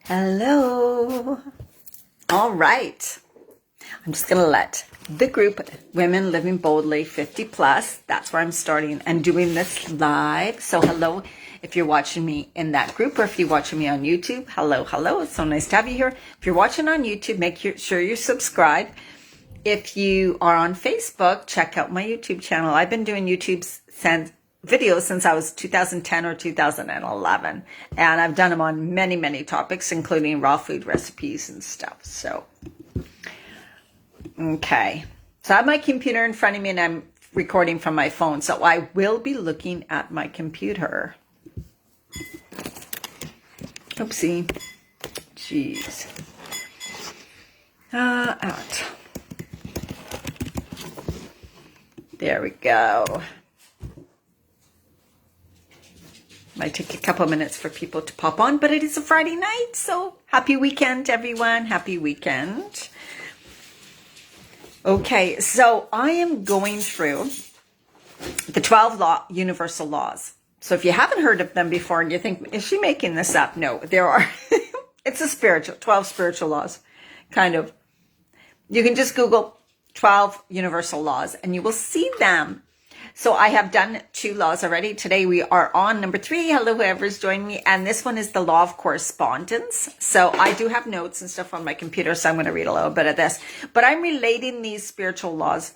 Hello. All right. I'm just going to let the group Women Living Boldly 50 plus, that's where I'm starting and doing this live. So hello if you're watching me in that group, or if you're watching me on YouTube. Hello. It's so nice to have you here. If you're watching on YouTube, make sure you subscribe. If you are on Facebook, check out my YouTube channel. I've been doing YouTube videos since I was 2010 or 2011. And I've done them on many topics, including raw food recipes and stuff. So, okay. So I have my computer in front of me and I'm recording from my phone. So I will be looking at my computer. Oopsie. Jeez. Out. There we go. Might take a couple minutes for people to pop on, but it is a Friday night, so happy weekend, everyone. Happy weekend. Okay, so I am going through the 12 universal laws. So if you haven't heard of them before and you think, is she making this up? No, there are. It's a 12 spiritual laws, kind of. You can just Google 12 universal laws and you will see them. So I have done 2 laws already. Today we are on number 3. Hello, whoever's joined me. And this one is the law of correspondence. So I do have notes and stuff on my computer, so I'm going to read a little bit of this. But I'm relating these spiritual laws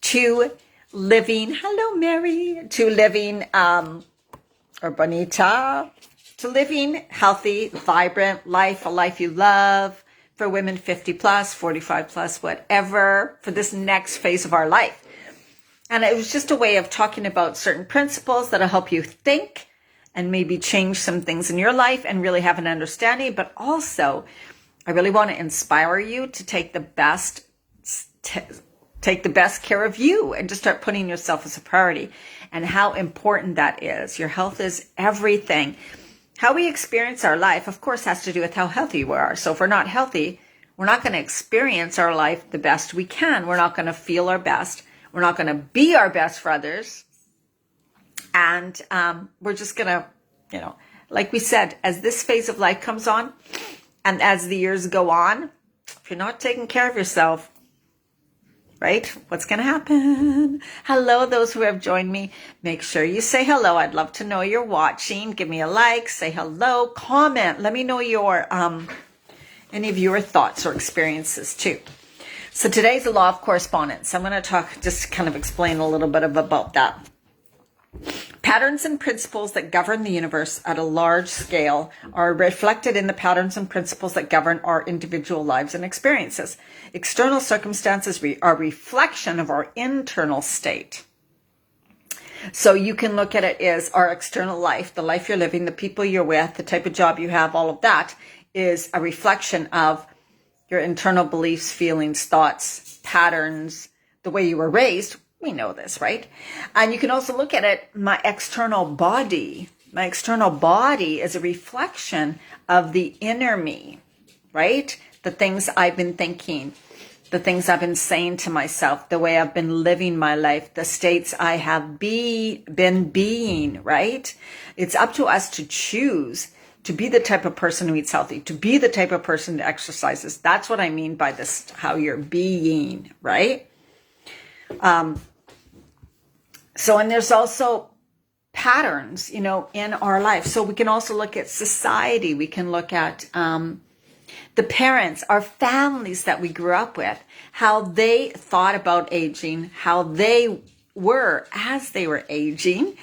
to living, hello, Mary, to living, or Bonita, to living healthy, vibrant life, a life you love, for women 50 plus, 45 plus, whatever, for this next phase of our life. And it was just a way of talking about certain principles that'll help you think and maybe change some things in your life and really have an understanding. But also, I really want to inspire you to take the best care of you and just start putting yourself as a priority and how important that is. Your health is everything. How we experience our life, of course, has to do with how healthy we are. So if we're not healthy, we're not going to experience our life the best we can. We're not going to feel our best. We're not going to be our best for others. And we're just going to, like we said, as this phase of life comes on and as the years go on, if you're not taking care of yourself, right, what's going to happen? Hello, those who have joined me. Make sure you say hello. I'd love to know you're watching. Give me a like, say hello, comment. Let me know your any of your thoughts or experiences too. So today's the law of correspondence. I'm going to just kind of explain a little bit about that. Patterns and principles that govern the universe at a large scale are reflected in the patterns and principles that govern our individual lives and experiences. External circumstances are a reflection of our internal state. So you can look at it as our external life, the life you're living, the people you're with, the type of job you have, all of that is a reflection of your internal beliefs, feelings, thoughts, patterns, the way you were raised. We know this, right? And you can also look at it, my external body. My external body is a reflection of the inner me, right? The things I've been thinking, the things I've been saying to myself, the way I've been living my life, the states I have been being, right? It's up to us to choose to be the type of person who eats healthy, to be the type of person that exercises. That's what I mean by this, how you're being, right? So, and there's also patterns, in our life. So we can also look at society. We can look at the parents, our families that we grew up with, how they thought about aging, how they were as they were aging.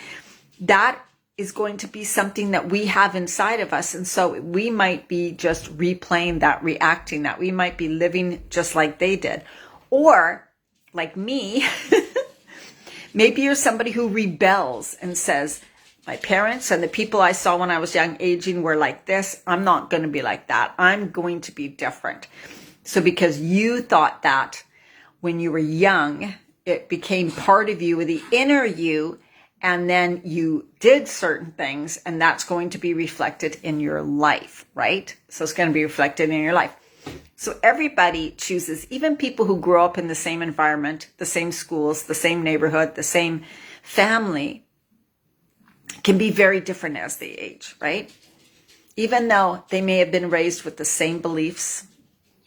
That is going to be something that we have inside of us. And so we might be just replaying that, reacting that. We might be living just like they did. Or like me, maybe you're somebody who rebels and says, my parents and the people I saw when I was young aging were like this. I'm not going to be like that. I'm going to be different. So because you thought that when you were young, it became part of you, the inner you, and then you did certain things, and that's going to be reflected in your life, right? So it's going to be reflected in your life. So everybody chooses, even people who grow up in the same environment, the same schools, the same neighborhood, the same family, can be very different as they age, right? even though they may have been raised with the same beliefs,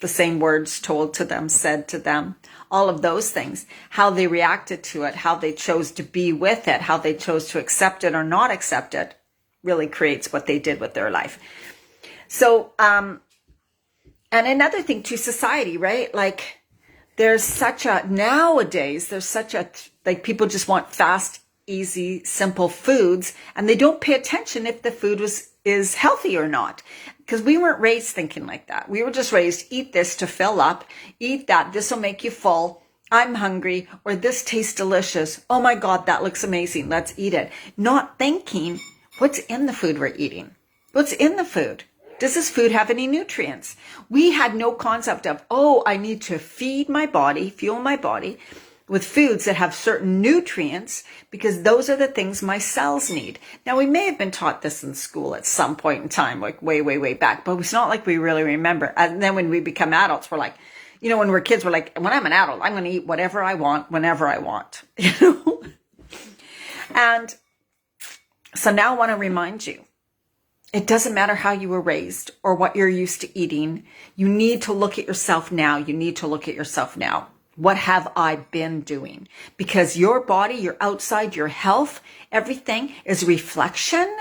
the same words told to them, said to them, all of those things, how they reacted to it, how they chose to be with it, how they chose to accept it or not accept it, really creates what they did with their life. So, and another thing to society, right? Like nowadays, there's such a, like people just want fast, easy, simple foods, and they don't pay attention if the food is healthy or not. Because we weren't raised thinking like that. We were just raised, eat this to fill up, eat that, this will make you full, I'm hungry, or this tastes delicious. Oh my God, that looks amazing, let's eat it. Not thinking, what's in the food we're eating? What's in the food? Does this food have any nutrients? We had no concept of, oh, I need to feed my body, fuel my body with foods that have certain nutrients because those are the things my cells need. Now, we may have been taught this in school at some point in time, like way, way, way back, but it's not like we really remember. And then when we become adults, we're like, you know, when we're kids, we're like, when I'm an adult, I'm going to eat whatever I want, whenever I want, you know? And so now I want to remind you, it doesn't matter how you were raised or what you're used to eating. You need to look at yourself now. You need to look at yourself now. What have I been doing? Because your body, your outside, your health, everything is a reflection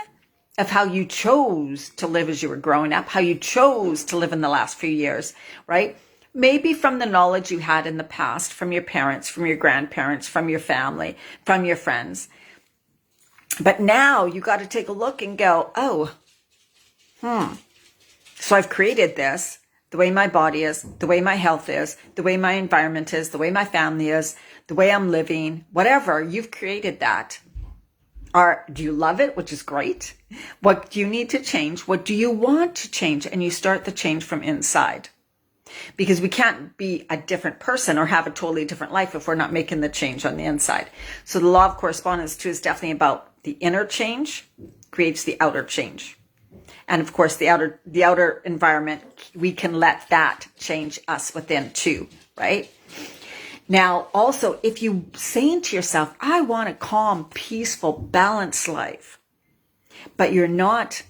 of how you chose to live as you were growing up, how you chose to live in the last few years, right? Maybe from the knowledge you had in the past, from your parents, from your grandparents, from your family, from your friends. But now you got to take a look and go, oh, so I've created this. The way my body is, the way my health is, the way my environment is, the way my family is, the way I'm living, whatever, you've created that. Do you love it, which is great? What do you need to change? What do you want to change? And you start the change from inside. Because we can't be a different person or have a totally different life if we're not making the change on the inside. So the law of correspondence too is definitely about the inner change creates the outer change. And of course, the outer environment, we can let that change us within too, right? Now, also, if you saying to yourself, I want a calm, peaceful, balanced life, but you're not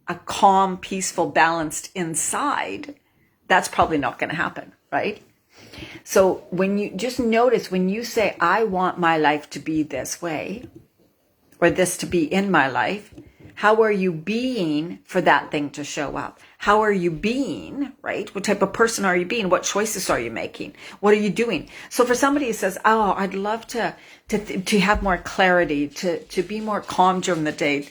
a calm, peaceful, balanced inside, that's probably not going to happen, right? So when you just notice when you say, I want my life to be this way, or this to be in my life, how are you being for that thing to show up? How are you being, right? What type of person are you being? What choices are you making? What are you doing? So for somebody who says, oh, I'd love to have more clarity, to be more calm during the day,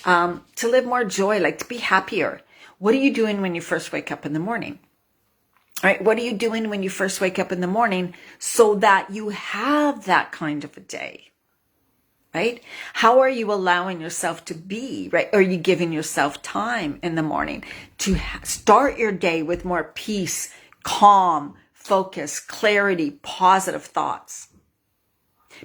to live more joy, like to be happier. What are you doing when you first wake up in the morning? All right, what are you doing when you first wake up in the morning so that you have that kind of a day? Right? How are you allowing yourself to be, right? Are you giving yourself time in the morning to start your day with more peace, calm, focus, clarity, positive thoughts?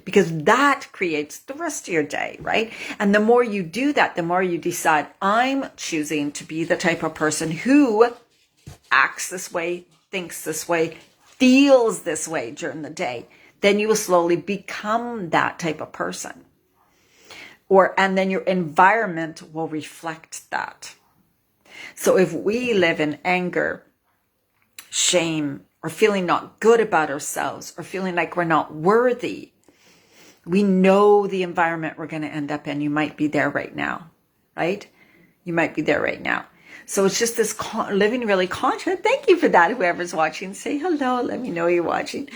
Because that creates the rest of your day, right? And the more you do that, the more you decide, I'm choosing to be the type of person who acts this way, thinks this way, feels this way during the day. Then you will slowly become that type of person. And then your environment will reflect that. So if we live in anger, shame, or feeling not good about ourselves, or feeling like we're not worthy, we know the environment we're going to end up in. You might be there right now, right? You might be there right now. So it's just this living really conscious. Thank you for that. Whoever's watching, say hello. Let me know you're watching.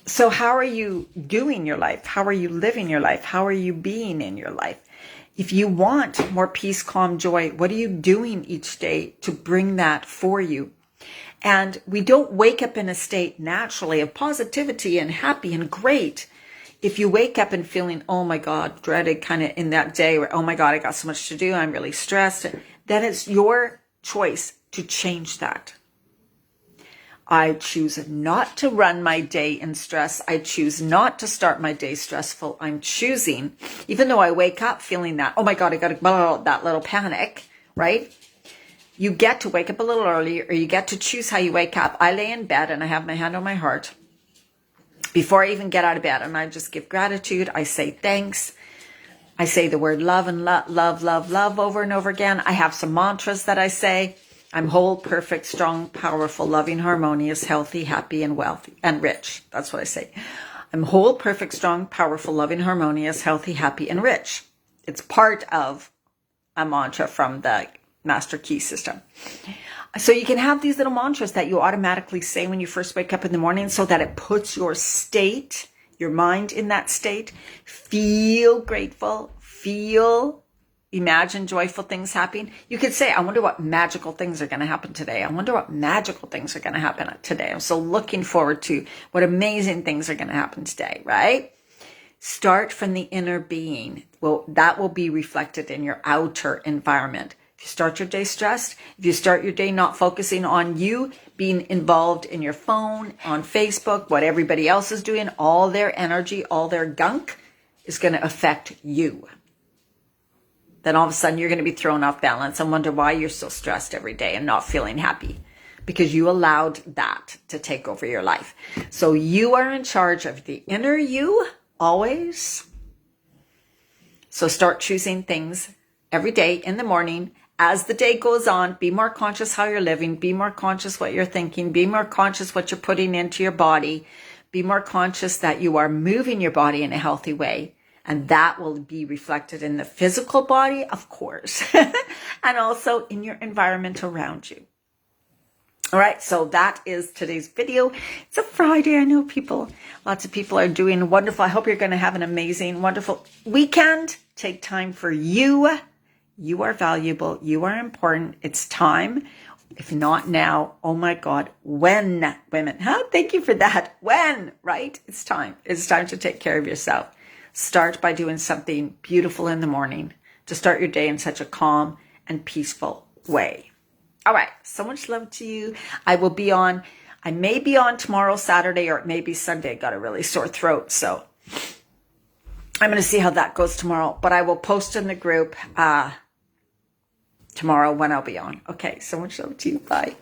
So how are you doing your life? How are you living your life? How are you being in your life? If you want more peace, calm, joy, what are you doing each day to bring that for you? And we don't wake up in a state naturally of positivity and happy and great. If you wake up and feeling, oh my God, dreaded kind of in that day where, oh my God, I got so much to do, I'm really stressed, then it's your choice to change that. I choose not to run my day in stress. I choose not to start my day stressful. I'm choosing, even though I wake up feeling that, oh my God, I got that little panic, right? You get to wake up a little early, or you get to choose how you wake up. I lay in bed and I have my hand on my heart before I even get out of bed, and I just give gratitude. I say thanks. I say the word love and love over and over again. I have some mantras that I say. I'm whole, perfect, strong, powerful, loving, harmonious, healthy, happy, and wealthy, and rich. That's what I say. I'm whole, perfect, strong, powerful, loving, harmonious, healthy, happy, and rich. It's part of a mantra from the Master Key system. So you can have these little mantras that you automatically say when you first wake up in the morning so that it puts your state, your mind in that state. Feel grateful, imagine joyful things happening. You could say, I wonder what magical things are going to happen today. I wonder what magical things are going to happen today. I'm so looking forward to what amazing things are going to happen today, right? Start from the inner being. Well, that will be reflected in your outer environment. If you start your day stressed, if you start your day not focusing on you, being involved in your phone, on Facebook, what everybody else is doing, all their energy, all their gunk is going to affect you. Then all of a sudden you're going to be thrown off balance and wonder why you're so stressed every day and not feeling happy, because you allowed that to take over your life. So you are in charge of the inner you always. So start choosing things every day in the morning. As the day goes on, be more conscious how you're living, be more conscious what you're thinking, be more conscious what you're putting into your body, be more conscious that you are moving your body in a healthy way. And that will be reflected in the physical body, of course, and also in your environment around you. All right, so that is today's video. It's a Friday. I know lots of people are doing wonderful. I hope you're going to have an amazing, wonderful weekend. Take time for you. You are valuable. You are important. It's time. If not now, oh my God, when, women? Huh? Thank you for that. When, right? It's time. It's time to take care of yourself. Start by doing something beautiful in the morning to start your day in such a calm and peaceful way. All right. So much love to you. I may be on tomorrow, Saturday, or it may be Sunday. I got a really sore throat. So I'm going to see how that goes tomorrow, but I will post in the group tomorrow when I'll be on. Okay. So much love to you. Bye.